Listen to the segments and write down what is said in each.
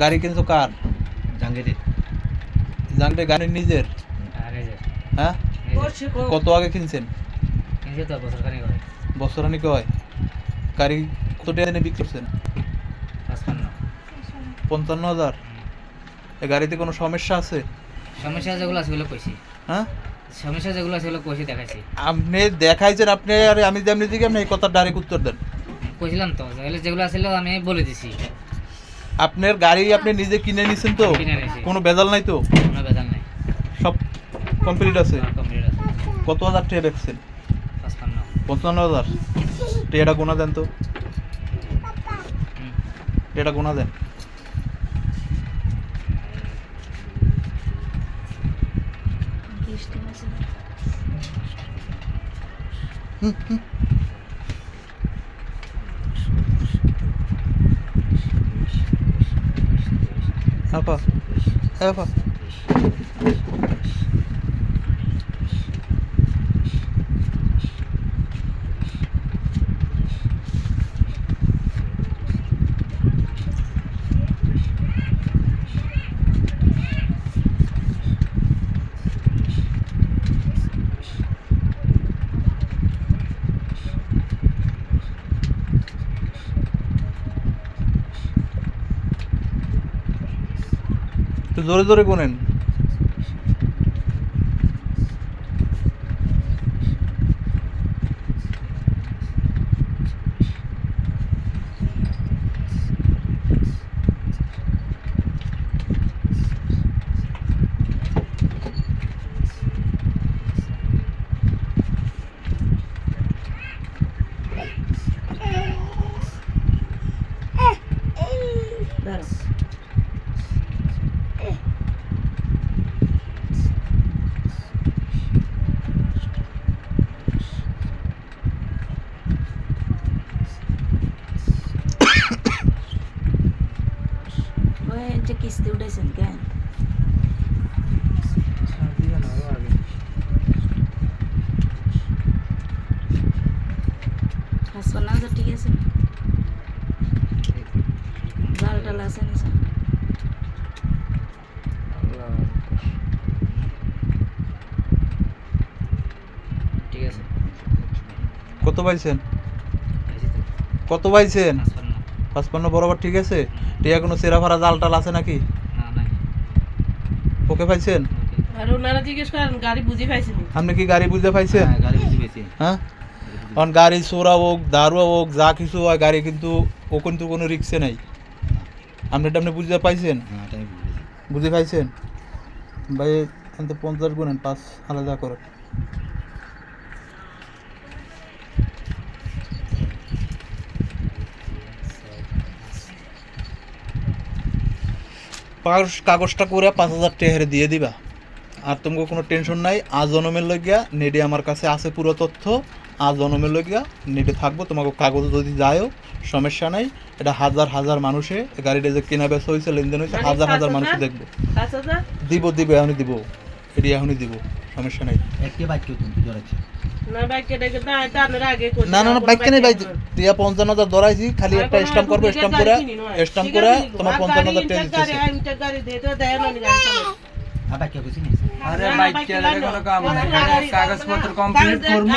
গাড়ি কিনছো কার? জাঙ্গিরে জানতে গাড়ি নিজের? হ্যাঁ, কত আগে কিনছেন? কিনছে তো বছর খানিক হয়। বছর খানিক হয়। গাড়ি কত টাকা দিয়ে বিক্রি করছেন? 55,000। এই গাড়িতে কোনো সমস্যা আছে? সমস্যা যেগুলো আছে ওগুলো কইছি। হ্যাঁ, সমস্যা যেগুলো আছে ওগুলো কইছি, দেখাইছি। আপনি দেখাইছেন, আপনি আর আমি যেমনি দিকে আপনি এই কথা ডাইরেক্ট উত্তর দেন। কইছিলাম তো যেগুলো আছিল আমি বলে দিছি। আপনার গাড়ি আপনি নিজে কিনে নিছেন তো? কিনে নিয়েছি। কোনো বেজাল নাই তো? কোনো বেজাল নাই, সব কমপ্লিট আছে? কমপ্লিট আছে। কত হাজার টাকা দেখছেন? 55। 55,000 টাকাটা গোনা দেন তো, টাকাটা গোনা দেন। আপা, আপা, একটু জোরে জোরে গোনেন। কিস্তি উঠেছেন কেন? হাসপাতাল ঠিক আছে, ডাল টাল আছে না? ঠিক আছে। কত পাইছেন? কত পাইছেন? 55। 55 বরাবর ঠিক আছে। টিয়া কোনো সেরা ফারা জাল টাল আছে নাকি? না নাই। ওকে পাইছেন? আর ওনারা জিজ্ঞেস করেন গাড়ি বুঝে পাইছেন? আপনি কি গাড়ি বুঝতে পাইছেন? হ্যাঁ, গাড়ি বুঝি পেয়েছি। হ্যাঁ, কারণ গাড়ি চোরা হোক দারুয়া হোক যা কিছু হয় গাড়ি কিন্তু ও কিন্তু কোনো রিক্সে নাই। আপনি বুঝতে পাইছেন? হ্যাঁ, তাই বুঝেছি। বুঝতে পাইছেন? ভাই তো 50 গুণেন 5 আলাদা করে। কাগজটা করে 5,000 টাকা দিয়ে দিবা। আর তোমাকে কোনো টেনশন নাই। আজ জনমের লইগিয়া নেটে আমার কাছে আছে পুরো তথ্য। আজ জনমের লইগিয়া নেটে থাকবো। তোমাকে কাগজ যদি যায়ও সমস্যা নাই। এটা হাজার হাজার মানুষে গাড়িটা যে কেনা বেচা হয়েছে লেনদেন হয়েছে হাজার হাজার মানুষ দেখবো। দিব এখনই দিব, এটি এখনই দিব, সমস্যা নাই। একটি বাইক কেউ তুমি ধরেছি। না বাইকে দেখে না এটা আমরা আগে করি না না না বাইক কেনে বাইক দিয়া 55,000 ধরাইছি, খালি একটা স্ট্যাম্প করবো, স্ট্যাম্প করে তোমার 55,000 টাকা দিতেছি। গাড়ি গাড়ি দে তো দেয় না গাড়ি চালায়। আর বাইক কেউ কিছু নেই। আরে বাইক চালালে কোনো কাম নাই, কাগজপত্র কমপ্লিট করব।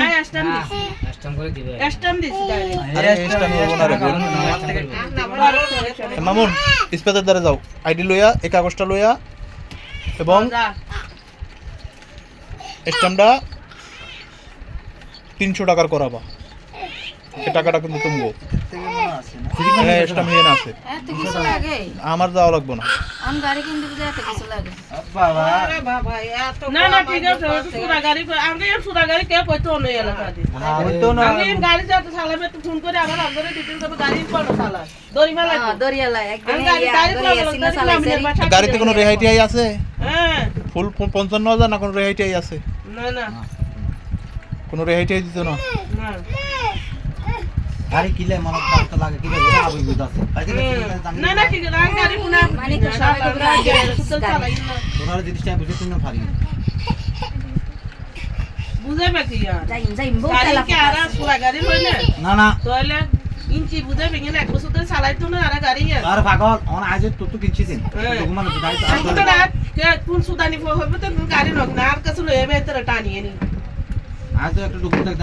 স্ট্যাম্প করে দিবে। স্ট্যাম্প দিছি গাড়ি। আরে স্ট্যাম্প করবো না রে বোন। মামুন ইস্পাতের দ্বারা যাও, আইডি লইয়া এই কাগজটা লইয়া এবং স্ট্যাম্পটা 300 টাকার করাবা। এই টাকাটা কিন্তু তুমগো। হ্যাঁ স্ট্যাম্প নিয়ে আছে। এত কিছু লাগে? আমার যাওয়া লাগবে না। আমি গাড়ি কিনতে বুঝে এত কিছু লাগে? বাবা আরে বাবা এত না না ঠিক আছে, ওটা সুরা গাড়ি আমি এর সুরা গাড়ি কে কইতো না এলাকা দি। হইতো না। আমি গাড়ি যাতে চালাবে তো ফোন করে আমার আন্দরে ডিটেইলস দেব গাড়ি কোন চালা দড়ি ফেলাই দড়িয়ালা একদম সিনা চালাইছে। গাড়িতে কোনো রেহাই টিহাই আছে? হ্যাঁ ফুল 55,000 না কোনো রেহাই টিহাই আছে? না না কোনো রেহাই টিহাই দিত না? না গাড়ি কিলে মানে টাকা লাগে কিলে ওরা আবি বুঝাছে। না না ঠিক আছে আমি গাড়ি কোনা মানে তো সবাই তো গাড়ি চালাই না ওরা জিনিসটা বুঝে তুমি পারি বুঝে বাকি আর যাইম গাড়ি কি আর সুরা গাড়ি লই না না না তাহলে ইঞ্চি বুঝে ভেঙে এক বছর ধরে চালাই তো না আর গাড়ি আর পাগল অন আজ তো তো কিনছিস হ্যাঁ। তো মানে যাই এখন তো রাত কে কোন সুদানি হবে তো গাড়ি নক না আর কাছে লয়ে বেতরে টানিয়ে নি আজ তো একটা ডকুমেন্ট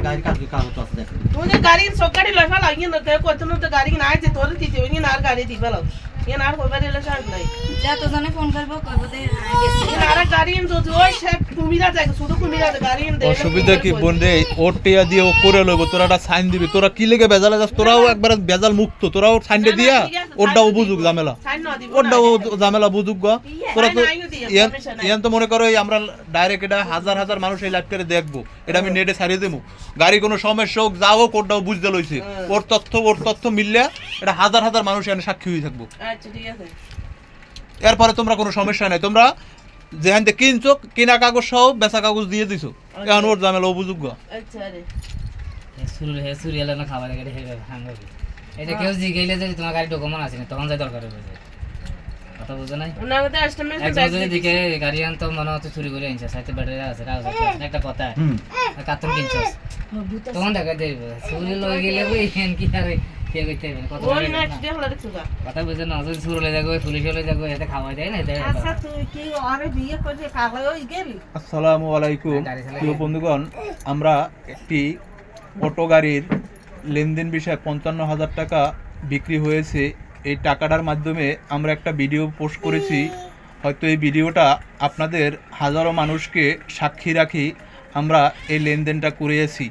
গাড়ি কাগজ তো আছে দেখ তুই গাড়ি সকাড়ি লয় ফেলা ইয়ে নতে কত নতে গাড়ি না যে তোর দিতে ইয়ে আর গাড়ি দি ফেলাও ইয়ে আর কইবারে এলে শান্তি নাই যতজনে ফোন করবো কইবো দে গেছে ইয়ে আর গাড়ি ইন যদি ওই সে কুমিরা যায় শুধু কুমিরা গাড়ি ইন দে অসুবিধা কি বোন রে ওর টিয়া দিয়ে ও করে লইব তোরা একটা সাইন দিবি তোরা কি লেগে বেজালে যাস তোরাও একবার বেজাল মুক্ত তোরাও সাইনটা দিয়া ওরটাও বুঝুক ঝামেলা সাইন না দিব ওরটাও ঝামেলা বুঝুক গা তোরা তো আইও দিয়া, ইয়ান permission নাই। ইয়ান তো মনে করো এই আমরা ডাইরেক্ট এটা হাজার হাজার মানুষ এই লাইভ করে দেখবো এটা আমি নেটে ছাড়িয়ে দেবো গাড়ি কোনো সমস্যা হোক যা হোক ওরটাও বুঝতে লইছে ওর তথ্য মিললে এটা হাজার হাজার মানুষ এখানে সাক্ষী হয়ে থাকবো আচ্ছা ঠিক আছে এরপরে তোমরা কোনো সমস্যা নাই তোমরা যেখান থেকে কিনছো কিনা কাগজ সহ বেচা কাগজ দিয়ে দিছো এখন ওর ঝামেলা অভিযোগ্য আচ্ছা রে সুরি এলে না খাবার গাড়ি হেগে হাঙ্গাবে এটা কেউ জিগাইলে যে তোমার গাড়ি ডকুমেন্ট আছে না তখন যাই দরকার হবে যে। কথা বুঝো নাই না মতে আস্টমে একজন যদি দিকে গাড়ি আনতো মনে হচ্ছে চুরি করে আনছে সাইতে ব্যাটারি আছে কাগজ আছে একটা কথা কাতন কিনছস তখন দেখা যাবে চুরি লই গেলে ওই হেন কি আরে কে কইতে হবে কথা ওই না একটু দেখলা রে সুগা কথা বুঝো না যদি চুরি লই যাবে পুলিশ লই যাবে এতে খাওয়াই দেয় না এতে আচ্ছা তুই কি আরে বিয়ে করে পাগল হই গেলি আসসালামু আলাইকুম প্রিয় বন্ধুগণ আমরা একটি অটো গাড়ির লেনদেন বিষয়ে 55,000 টাকা বিক্রি হয়েছে এই টাকাটার মাধ্যমে আমরা একটা ভিডিও পোস্ট করেছি হয়তো এই ভিডিওটা আপনাদের হাজারো মানুষকে সাক্ষী রাখি আমরা এই লেনদেনটা করেছি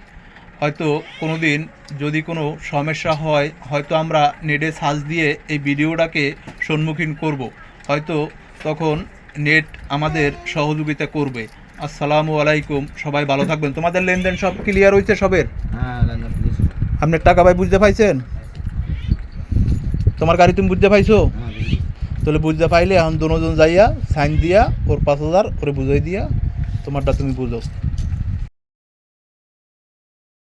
হয়তো কোনো দিন যদি কোনো সমস্যা হয় হয়তো আমরা নেটে সার্চ দিয়ে এই ভিডিওটাকে সম্মুখীন করব হয়তো তখন নেট আমাদের সহযোগিতা করবে আসসালামু আলাইকুম সবাই ভালো থাকবেন তোমাদের লেনদেন সব ক্লিয়ার হয়েছে সবের হ্যাঁ লাইন পুলিশ আপনার টাকা ভাই বুঝতে পাইছেন তোমার গাড়ি তুমি বুঝতে পাইছো হ্যাঁ তাহলে বুঝতে পাইলে এখন দুজন যাইয়া সাইন দিয়া ওর 5,000 ওরে বুঝাই দিয়া তোমারটা তুমি বুঝো